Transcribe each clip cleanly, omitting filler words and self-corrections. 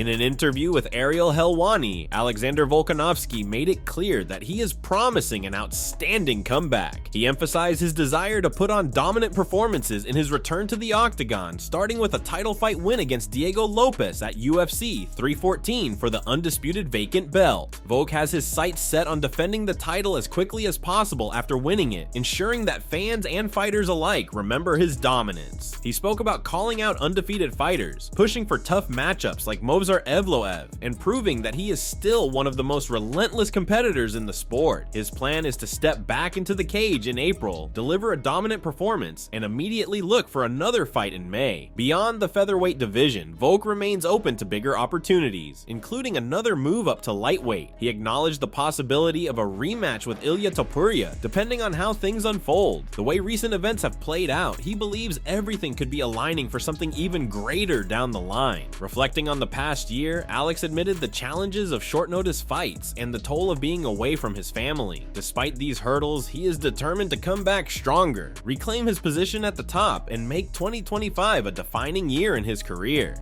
In an interview with Ariel Helwani, Alexander Volkanovski made it clear that he is promising an outstanding comeback. He emphasized his desire to put on dominant performances in his return to the octagon, starting with a title fight win against Diego Lopes at UFC 314 for the undisputed vacant belt. Volk has his sights set on defending the title as quickly as possible after winning it, ensuring that fans and fighters alike remember his dominance. He spoke about calling out undefeated fighters, pushing for tough matchups like Movsar Evloev, and proving that he is still one of the most relentless competitors in the sport. His plan is to step back into the cage in April, deliver a dominant performance, and immediately look for another fight in May. Beyond the featherweight division, Volk remains open to bigger opportunities, including another move up to lightweight. He acknowledged the possibility of a rematch with Ilia Topuria, depending on how things unfold. The way recent events have played out, he believes everything could be aligning for something even greater down the line. Reflecting on the past year, Alex admitted the challenges of short-notice fights and the toll of being away from his family. Despite these hurdles, he is determined to come back stronger, reclaim his position at the top, and make 2025 a defining year in his career.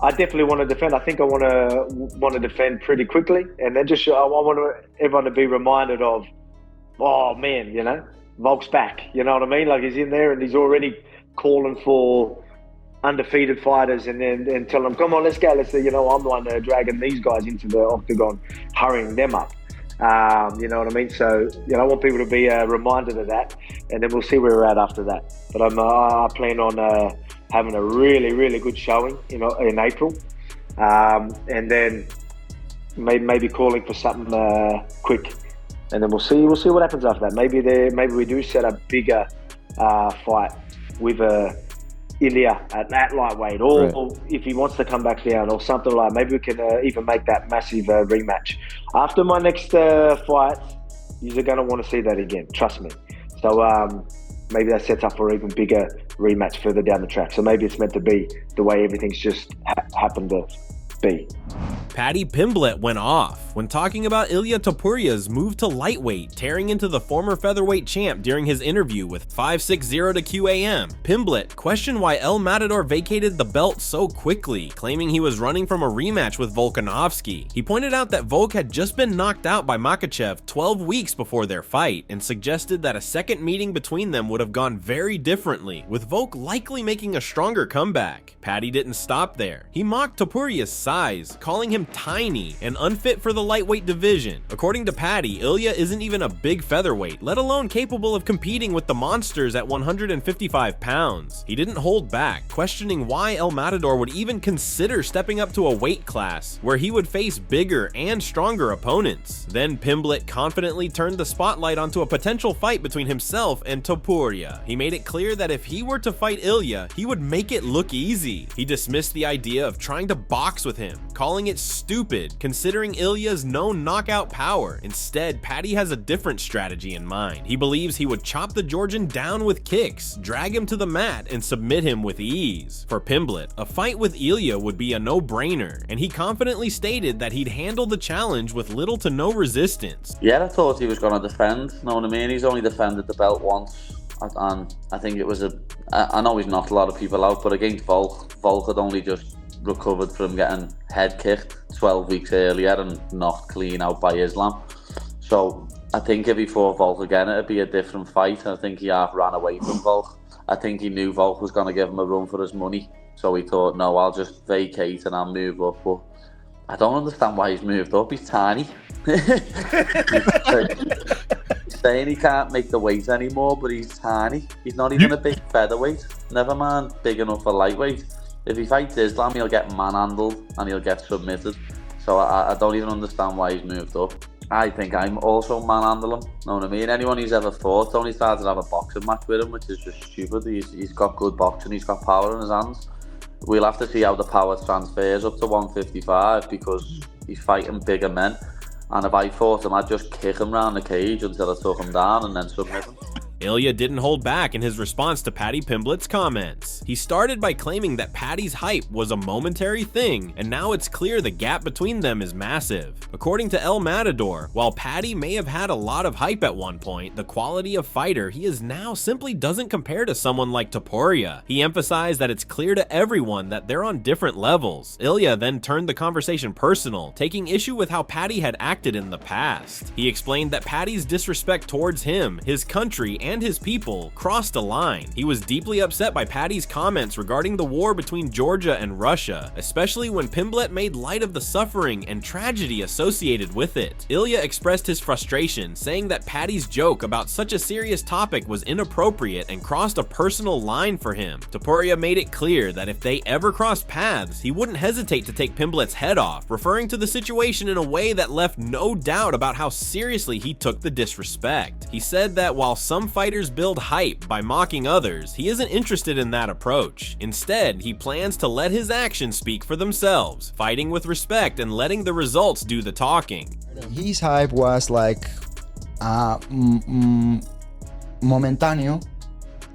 I definitely want to defend. I think I want to defend pretty quickly, and then just I want everyone to be reminded of, oh man, you know, Volk's back. You know what I mean? Like, he's in there and he's already calling for undefeated fighters, and then telling them, come on, let's go. Let's say, you know, I'm the one dragging these guys into the octagon, hurrying them up. You know what I mean? So, you know, I want people to be reminded of that, and then we'll see where we're at after that. But I plan on having a really, really good showing, you know, in April, and then maybe calling for something quick, and then we'll see what happens after that. Maybe we do set a bigger fight with Ilia at lightweight, or if he wants to come back down or something like that, maybe we can even make that massive rematch. After my next fight, you're going to want to see that again, trust me. So maybe that sets up for an even bigger rematch further down the track. So maybe it's meant to be the way everything's just happened to be. Paddy Pimblett went off when talking about Ilia Topuria's move to lightweight, tearing into the former featherweight champ during his interview with 560 to QAM. Pimblett questioned why El Matador vacated the belt so quickly, claiming he was running from a rematch with Volkanovski. He pointed out that Volk had just been knocked out by Makhachev 12 weeks before their fight, and suggested that a second meeting between them would have gone very differently, with Volk likely making a stronger comeback. Paddy didn't stop there. He mocked Topuria's size, calling him tiny and unfit for the lightweight division. According to Paddy, Ilia isn't even a big featherweight, let alone capable of competing with the monsters at 155 pounds. He didn't hold back, questioning why El Matador would even consider stepping up to a weight class where he would face bigger and stronger opponents. Then Pimblett confidently turned the spotlight onto a potential fight between himself and Topuria. He made it clear that if he were to fight Ilia, he would make it look easy. He dismissed the idea of trying to box with him, calling it stupid, considering Ilia's known knockout power. Instead, Paddy has a different strategy in mind. He believes he would chop the Georgian down with kicks, drag him to the mat, and submit him with ease. For Pimblett, a fight with Ilia would be a no-brainer, and he confidently stated that he'd handle the challenge with little to no resistance. Yeah, I thought he was going to defend, know what I mean? He's only defended the belt once, and I think it was I know he's knocked a lot of people out, but against Volk had only just recovered from getting head kicked 12 weeks earlier and knocked clean out by Islam. So I think if he fought Volk again, it'd be a different fight. I think he half ran away from Volk. I think he knew Volk was going to give him a run for his money, so he thought, no, I'll just vacate and I'll move up. But I don't understand why he's moved up. He's tiny. He's saying he can't make the weight anymore, but he's tiny. He's not even a big featherweight, never mind big enough for lightweight. If he fights Islam, he'll get manhandled and he'll get submitted. So I don't even understand why he's moved up. I think I'm also manhandle him. Know what I mean? Anyone who's ever fought only started to have a boxing match with him, which is just stupid. He's got good boxing, he's got power in his hands. We'll have to see how the power transfers up to 155 because he's fighting bigger men. And if I fought him, I'd just kick him round the cage until I took him down and then submit him. Ilia didn't hold back in his response to Paddy Pimblett's comments. He started by claiming that Paddy's hype was a momentary thing, and now it's clear the gap between them is massive. According to El Matador, while Paddy may have had a lot of hype at one point, the quality of fighter he is now simply doesn't compare to someone like Topuria. He emphasized that it's clear to everyone that they're on different levels. Ilia then turned the conversation personal, taking issue with how Paddy had acted in the past. He explained that Paddy's disrespect towards him, his country, and his people crossed a line. He was deeply upset by Paddy's comments regarding the war between Georgia and Russia, especially when Pimblett made light of the suffering and tragedy associated with it. Ilia expressed his frustration, saying that Paddy's joke about such a serious topic was inappropriate and crossed a personal line for him. Topuria made it clear that if they ever crossed paths, he wouldn't hesitate to take Pimblett's head off, referring to the situation in a way that left no doubt about how seriously he took the disrespect. He said that while some fighters build hype by mocking others, he isn't interested in that approach. Instead, he plans to let his actions speak for themselves, fighting with respect and letting the results do the talking. His hype was like momentary.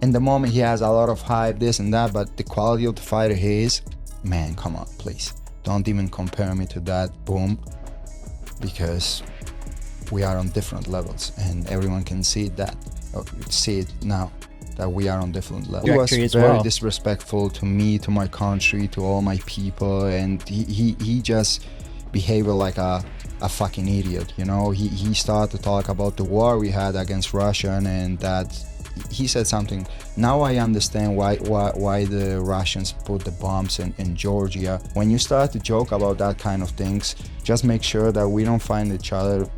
In the moment he has a lot of hype, this and that, but the quality of the fighter he is, man, come on, please. Don't even compare me to that boom, because we are on different levels and everyone can see that, see it now, that we are on different levels. He was very disrespectful to me, to my country, to all my people, and he just behaved like a fucking idiot, you know. He started to talk about the war we had against Russia, and that he said something. Now I understand why the Russians put the bombs in Georgia. When you start to joke about that kind of things, just make sure that we don't find each other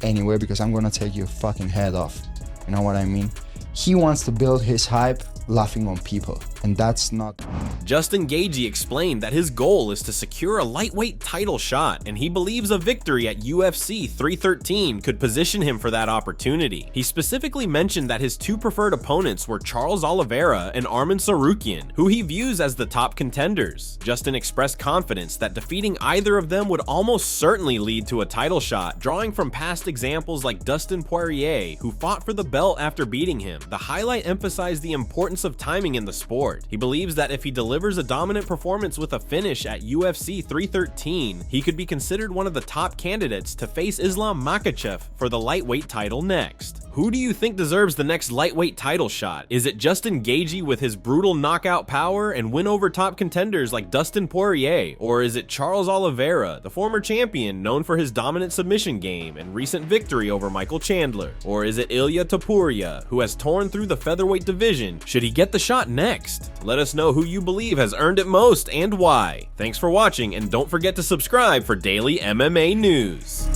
anywhere, because I'm gonna take your fucking head off. You know what I mean? He wants to build his hype laughing on people, and that's not. Justin Gaethje explained that his goal is to secure a lightweight title shot, and he believes a victory at UFC 313 could position him for that opportunity. He specifically mentioned that his two preferred opponents were Charles Oliveira and Arman Tsarukyan, who he views as the top contenders. Justin expressed confidence that defeating either of them would almost certainly lead to a title shot, drawing from past examples like Dustin Poirier, who fought for the belt after beating him. The highlight emphasized the importance of timing in the sport. He believes that if he delivers a dominant performance with a finish at UFC 313, he could be considered one of the top candidates to face Islam Makhachev for the lightweight title next. Who do you think deserves the next lightweight title shot? Is it Justin Gaethje with his brutal knockout power and win over top contenders like Dustin Poirier? Or is it Charles Oliveira, the former champion known for his dominant submission game and recent victory over Michael Chandler? Or is it Ilia Topuria, who has torn through the featherweight division? Should he get the shot next? Let us know who you believe has earned it most and why. Thanks for watching, and don't forget to subscribe for daily MMA news.